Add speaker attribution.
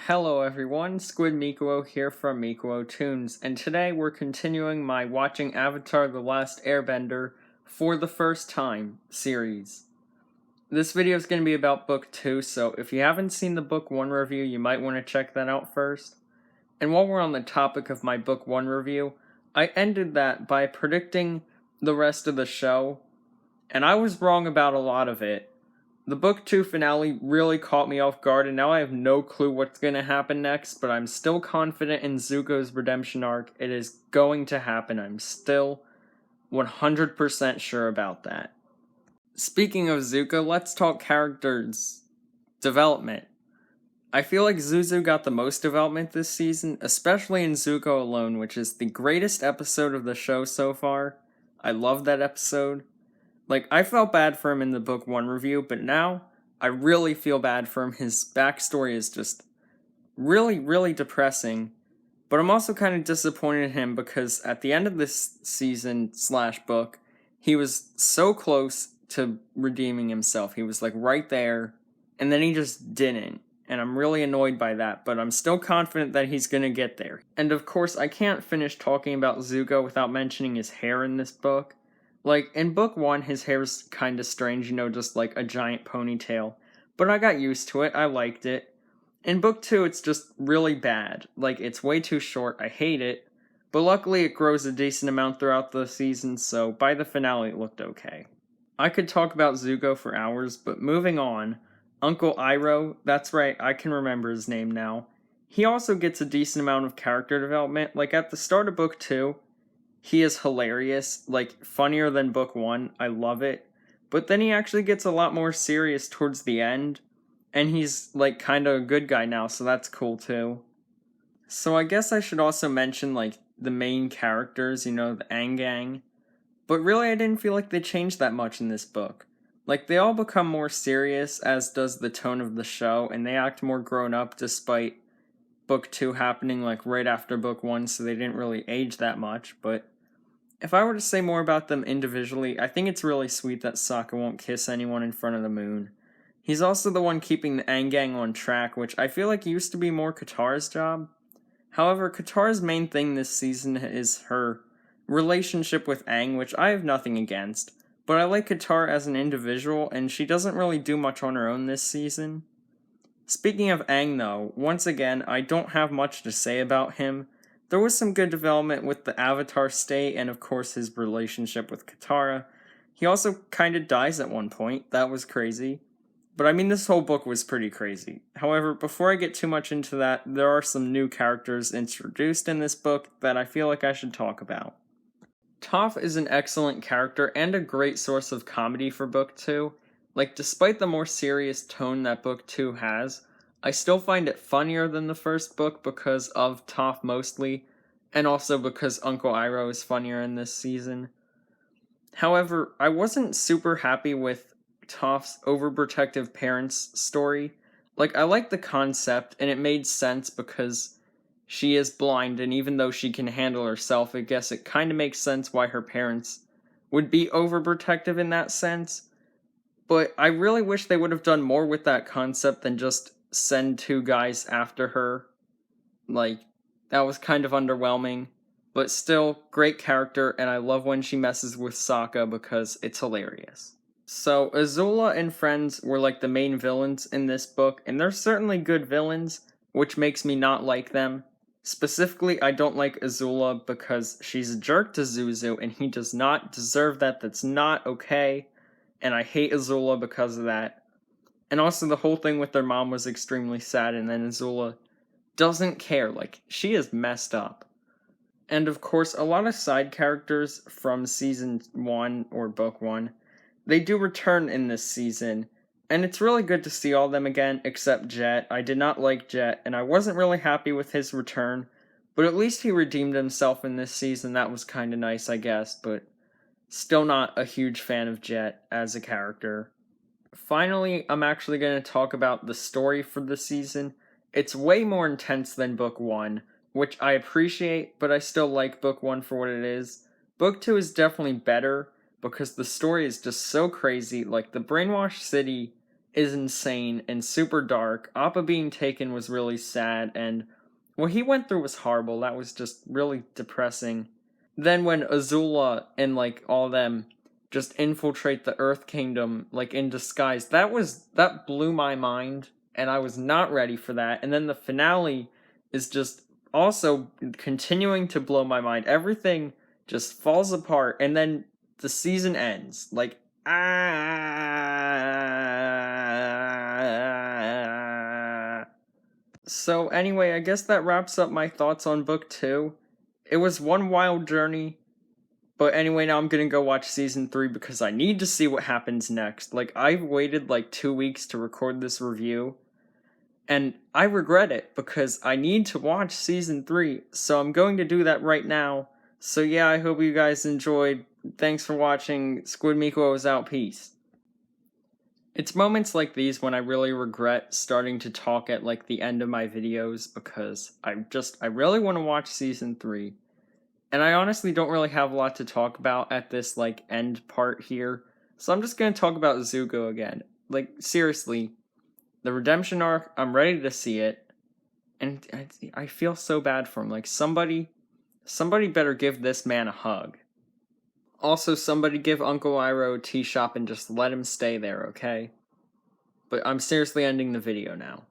Speaker 1: Hello everyone, Squid Mikuo here from MikuoToons, and today we're continuing my Watching Avatar The Last Airbender for the first time series. This video is going to be about Book 2, so if you haven't seen the Book 1 review, you might want to check that out first. And while we're on the topic of my Book 1 review, I ended that by predicting the rest of the show, and I was wrong about a lot of it. The Book 2 finale really caught me off guard, and now I have no clue what's going to happen next, but I'm still confident in Zuko's redemption arc. It is going to happen. I'm still 100% sure about that. Speaking of Zuko, let's talk characters development. I feel like Zuzu got the most development this season, especially in Zuko Alone, which is the greatest episode of the show so far. I love that episode. I felt bad for him in the Book 1 review, but now I really feel bad for him. His backstory is just really, really depressing. But I'm also kind of disappointed in him because at the end of this season/book, he was so close to redeeming himself. He was right there, and then he just didn't. And I'm really annoyed by that, but I'm still confident that he's gonna get there. And of course, I can't finish talking about Zuko without mentioning his hair in this book. In Book 1, his hair's kinda strange, just a giant ponytail. But I got used to it, I liked it. In Book 2, it's just really bad. It's way too short, I hate it. But luckily it grows a decent amount throughout the season, so by the finale it looked okay. I could talk about Zuko for hours, but moving on. Uncle Iroh, that's right, I can remember his name now. He also gets a decent amount of character development. At the start of Book 2, he is hilarious, funnier than Book 1, I love it. But then he actually gets a lot more serious towards the end, and he's, kinda a good guy now, so that's cool too. So I guess I should also mention, the main characters, the Aang Gang. But really, I didn't feel like they changed that much in this book. They all become more serious, as does the tone of the show, and they act more grown up despite Book 2 happening, right after Book 1, so they didn't really age that much, but if I were to say more about them individually, I think it's really sweet that Sokka won't kiss anyone in front of the moon. He's also the one keeping the Aang Gang on track, which I feel like used to be more Katara's job. However, Katara's main thing this season is her relationship with Aang, which I have nothing against, but I like Katara as an individual, and she doesn't really do much on her own this season. Speaking of Aang though, once again, I don't have much to say about him. There was some good development with the Avatar state and of course his relationship with Katara. He also kinda dies at one point, that was crazy. But I mean, this whole book was pretty crazy. However, before I get too much into that, there are some new characters introduced in this book that I feel like I should talk about. Toph is an excellent character and a great source of comedy for Book 2. Despite the more serious tone that Book 2 has, I still find it funnier than the first book because of Toph mostly, and also because Uncle Iroh is funnier in this season. However, I wasn't super happy with Toph's overprotective parents story. I like the concept, and it made sense because she is blind, and even though she can handle herself, I guess it kinda makes sense why her parents would be overprotective in that sense. But I really wish they would have done more with that concept than just send two guys after her. That was kind of underwhelming. But still, great character, and I love when she messes with Sokka because it's hilarious. So, Azula and friends were the main villains in this book, and they're certainly good villains, which makes me not like them. Specifically, I don't like Azula because she's a jerk to Zuzu, and he does not deserve that. That's not okay. And I hate Azula because of that. And also the whole thing with their mom was extremely sad, and then Azula doesn't care, she is messed up. And of course, a lot of side characters from Season 1, or Book 1, they do return in this season, and it's really good to see all of them again, except Jet. I did not like Jet, and I wasn't really happy with his return, but at least he redeemed himself in this season. That was kinda nice, I guess, but still not a huge fan of Jet as a character. Finally, I'm actually going to talk about the story for the season. It's way more intense than Book 1, which I appreciate, but I still like Book 1 for what it is. Book 2 is definitely better, because the story is just so crazy. The Brainwashed City is insane and super dark. Appa being taken was really sad, and what he went through was horrible. That was just really depressing. Then when Azula and like all them just infiltrate the Earth Kingdom like in disguise, that blew my mind, and I was not ready for that. And then the finale is just also continuing to blow my mind. Everything just falls apart, and then the season ends. Like So anyway, I guess that wraps up my thoughts on book 2. It was one wild journey, but anyway, now I'm gonna go watch season 3 because I need to see what happens next. Like, I've waited like 2 weeks to record this review, and I regret it because I need to watch season 3, so I'm going to do that right now. So yeah, I hope you guys enjoyed. Thanks for watching. Squid Mikuo is out. Peace. It's moments like these when I really regret starting to talk at like the end of my videos because I really want to watch season 3. And I honestly don't really have a lot to talk about at this like end part here. So I'm just going to talk about Zuko again. Like seriously, the redemption arc, I'm ready to see it. And I feel so bad for him. Like somebody better give this man a hug. Also, somebody give Uncle Iroh a tea shop and just let him stay there, okay? But I'm seriously ending the video now.